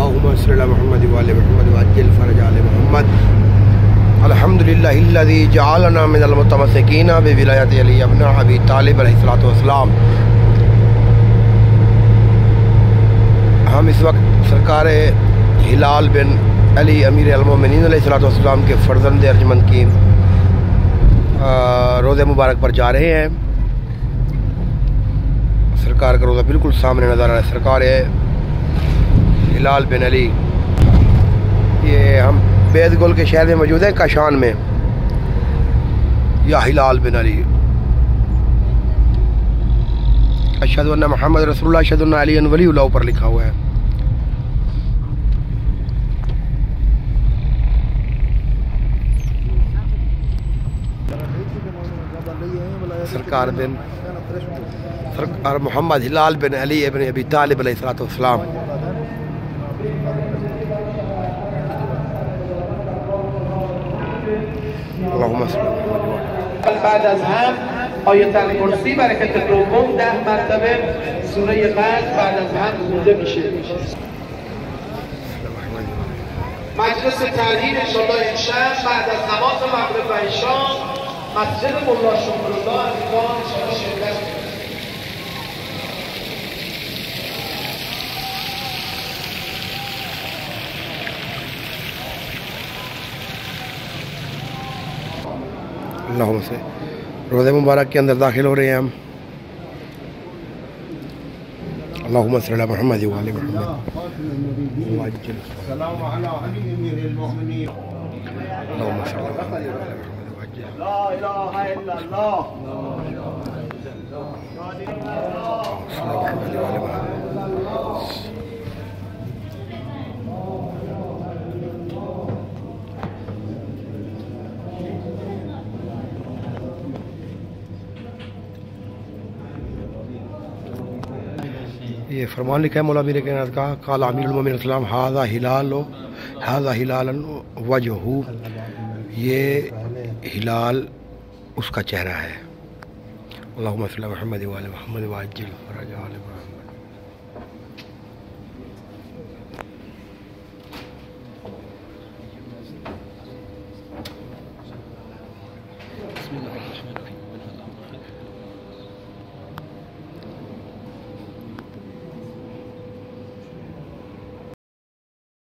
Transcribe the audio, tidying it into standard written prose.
अल्लाहुम्मा सल्लि अला मुहम्मद व आले मुहम्मद व अज्जिल फरज आले मुहम्मद। अल्हम्दुलिल्लाहिल्लज़ी जअलना मिनल मुतमस्सिकीना बिविलायति अली इब्न अबी तालिब अलैहिस्सलातु वस्सलाम। हम इस वक्त सरकार हिलाल बिन अली अमीर अल-मोमिनीन अलैहिस्सलातु वस्सलाम के फ़र्ज़ंद अर्जुमंद की रोज़े मुबारक पर जा रहे हैं। सरकार का रोज़ा बिल्कुल सामने नज़र आ रहा है। सरकार हिलाल बिन अली, ये हम बेदगुल के शहर में मौजूद हैं, काशान में। या हिलाल बिन अली अशहदु अन्ना मुहम्मद रसूलुल्लाह अशहदु अन्ना अली वलीउल्लाह पर लिखा हुआ है। सरकार मोहम्मद हिलाल बिन अली इब्न अबी तालिब अलैहिस्सलातु वस्सलाम। بعد از هم آیه الکرسی برکت دوم 10 مرتبه، سوره قلب بعد از هم خونده میشه. مجلس تحریر انشاءالله امشب بعد از نماز مغرب و عشا مسجد ملا شکرالله عزیزان انشاءالله شرکت کنید. अल्लाहुम्मा से रोज़े मुबारक के अंदर दाखिल हो रहे हैं हम। अल्लाहुम्मा सल्लि अला मुहम्मद व आले मुहम्मद। अल्लाहुम्मा सल्लि अला मुहम्मद व आले मुहम्मद। ला इलाहा इल्लल्लाह। ये फरमान लिखा है मौला मीर कायनात का, काल आमीरुल मोमिनीन सलाम हाज़ा हिलालन वजहू, ये हिलाल उसका चेहरा है। अल्लाहुम्मा सल्लि अला मुहम्मद व आले मुहम्मद व अज्जिल फरज आले मुहम्मद।